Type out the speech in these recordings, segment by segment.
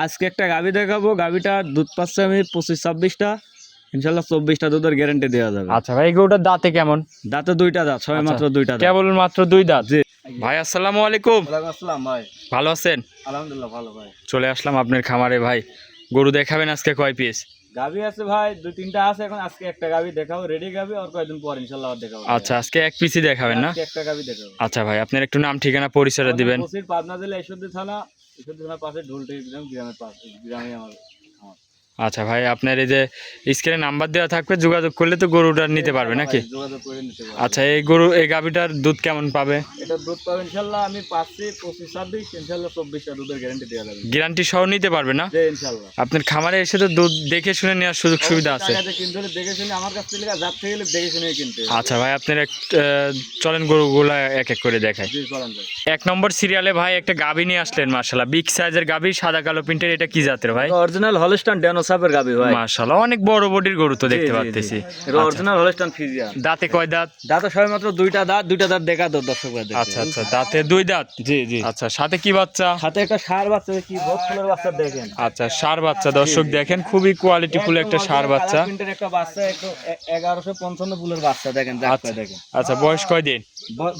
আজকে একটা গাভী দেখাবো, গাভীটা দুধ পাচ্ছে আমি 25-26টা, ইনশাল্লাহ 24টা দুধের গ্যারান্টি দেওয়া যাবে। আচ্ছা ভাই, এই গরুটার দাঁতে কেমন? দাঁতে দুইটা দাঁত, সবাই আচ্ছা, মাত্র দুইটা দাঁত। কেবল মাত্র 2 দাঁত। জি। ভাই আসসালামু আলাইকুম। ওয়ালাইকুম আসসালাম ভাই। ভালো আছেন? আলহামদুলিল্লাহ ভালো ভাই। চলে আসলাম আপনার খামারে ভাই। গরু দেখাবেন আজকে কয় পিস? গাভী আছে ভাই 2-3টা আছে, এখন আজকে একটা গাভী দেখাবো, রেডি গাভী, আর কয়েকদিন পর ইনশাল্লাহ আর দেখাবো। আচ্ছা, আজকে এক পিসই দেখাবেন না? আজকে একটা গাভী দেখাবো। আচ্ছা ভাই, আপনার একটু নাম ঠিকানা পরিচয়টা দিবেন। পাবনা জেলা ঈশ্বরদী থানার পাশে ঢোলটি গ্রামের পাশে, গ্রামে আমার। আচ্ছা ভাই, আপনার এই যে স্ক্রিনে নাম্বার দেওয়া থাকবে, যোগাযোগ করলে তো গরুটা নিতে পারবে নাকি? যোগাযোগ করে নিতে পারবে। আচ্ছা, এই গাভীটার দুধ কেমন পাবে? এটা দুধ পাবে ইনশাল্লাহ আমি পাচ্ছি 25-26, ইনশাল্লাহ 24টা দুধের গ্যারান্টি দেওয়া যাবে। গ্যারান্টি সহ নিতে পারবে না? জি ইনশাল্লাহ। আপনার খামারে এসে তো দুধ দেখে শুনে নেওয়ার সুযোগ সুবিধা আছে? কিনতে হলে দেখে শুনে, আমার কাছ থেকে যার থেকে গেলে দেখে শুনে কিনতে। আচ্ছা ভাই, আপনার চলেন গরুগুলা এক এক করে দেখায়। জি চলেন ভাই। 1 নম্বর সিরিয়ালে ভাই একটা গাভী নিয়ে আসলেন, মাশাআল্লাহ বিগ সাইজের গাভী, সাদা কালো প্রিন্টের। এটা কি জাতের ভাই? অরিজিনাল হলস্টাইন ড্যানোসাপের গাভী ভাই। মাশাআল্লাহ, অনেক বড় বডির গরু তো দেখতে পাচ্ছি। এটা অরিজিনাল হলস্টাইন ফ্রিজিয়ান। দাঁতে কয় দাঁত? দাঁতে সবে মাত্র দুইটা দাঁত দেখা দাও দর্শক ভাই। আচ্ছা আচ্ছা, দাঁতে 2 দাঁত। জি জি। আচ্ছা, সাথে কি বাচ্চা? সাথে একটা ষাঁড় বাচ্চা, কি ভোগ ফুলের বাচ্চা দেখেন। আচ্ছা, ষাঁড় বাচ্চা, দর্শক দেখেন, খুবই কোয়ালিটিফুল একটা ষাঁড় বাচ্চা। প্রিন্টের একটা বাচ্চা, একটু 1155 ফুলের বাচ্চা দেখেন। দেখেন। আচ্ছা, বয়স কয় দিন?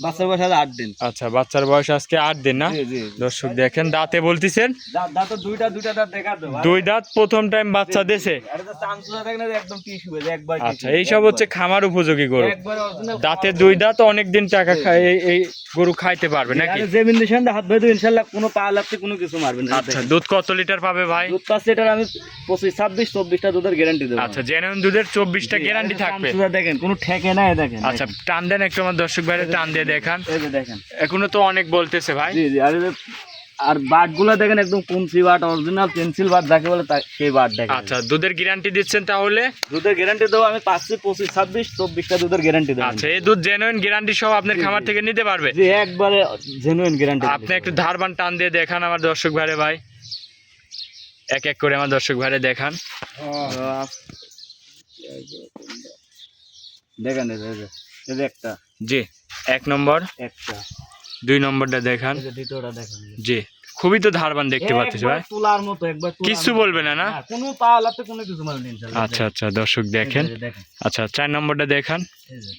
বাচ্চার বয়স 8 দিন। আচ্ছা, বাচ্চার বয়স আজকে 8 দিন না? জি জি। দর্শক দেখেন, দাঁতে বলতেছেন দাঁতে দুইটা দাঁত দেখা দাও। 2 দাঁত, প্রথম টাইম বাচ্চা দেশে। এটা তো চামচুরা দেখেন, একদম টিস্যু হয়ে যায় একবার। আচ্ছা, এইসব হচ্ছে খামার উপযোগী গরু। একবার অরিজিনাল দাঁতে 2 দাঁত, অনেক দিন টাকা খায় এই গরু খাইতে পারবে নাকি? যে বিন্দুশন হাত ধরে ইনশাআল্লাহ কোনো পা লাগতে কোনো কিছু মারবে না। আচ্ছা, দুধ কত লিটার পাবে ভাই? দুধ পাচ্ছে এটার আমি 25-26-24টা দুধের গ্যারান্টি দেব। আচ্ছা, জেনুইন দুধের 24টা গ্যারান্টি থাকবে। চামচুরা দেখেন, কোনো ঠেকে নাই দেখেন। আচ্ছা, টান দেন একটু আমার দর্শক ভাইরে, টান দিয়ে দেখান। এই যে দেখেন, এখনো তো অনেক বলতেছে ভাই। জি জি। আর বাটগুলো দেখেন, একদম কুঞ্চি বাট, অরিজিনাল পেন্সিল বাট যাকে বলে সেই বাট দেখেন। আচ্ছা, দুধের গ্যারান্টি দিচ্ছেন তাহলে? দুধের গ্যারান্টি দেবো আমি পাচ্ছি 25-26-24টা দুধের গ্যারান্টি দেবো। আচ্ছা, এই দুধ জেনুইন গ্যারান্টি সহ আপনার খামার থেকে নিতে পারবে? জি একবারে জেনুইন গ্যারান্টি। আপনি একটু ধারবান টান দিয়ে দেখান আমার দর্শক ভাইরে ভাই, এক এক করে আমার দর্শক ভাইরে দেখান। দেখেন এই যে একটা। জি, 1 নম্বর, একটা 2 নম্বরটা দেখান। এই যে দ্বিতীয়টা দেখেন। জি, খুবই তো ধারবান দেখতে পাচ্ছি ভাই। একবার তোলার মতো, একবার কিছু বলবে না না? কোনো পা লাগতে কোনো কিছু মারবে ইনশাআল্লাহ। আচ্ছা আচ্ছা, দর্শক দেখেন। দেখেন। আচ্ছা, 4 নম্বরটা দেখান। এই যে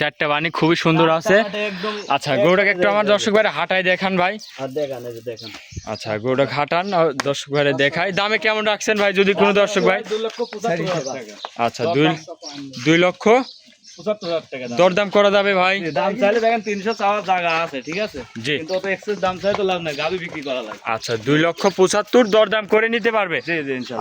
4টা বানি খুবই সুন্দর আছে। একদম। আচ্ছা, গরুটাকে একটু আমার দর্শক ভাইরে হাঁটাই দেখান ভাই। আর দেখেন, এই যে দেখেন। আচ্ছা, গরুটাকে হাঁটান, দর্শক ভাইরে দেখাই। দামে কেমন রাখছেন ভাই যদি কোনো দর্শক ভাই? 2,75,000 টাকা। আচ্ছা, 2 লক্ষ 75,000 টাকা দাম। দরদাম করা যাবে ভাই? দাম চাইলে দেখেন 300 চাওয়ার জায়গা আছে, ঠিক আছে? জি। কিন্তু অত এক্সেস দাম চাই তো লাভ নাই, গাবি বিক্রি করা লাগে। আচ্ছা, 2,75,000 দরদাম করে নিতে পারবে? জি জি ইনশাআল্লাহ।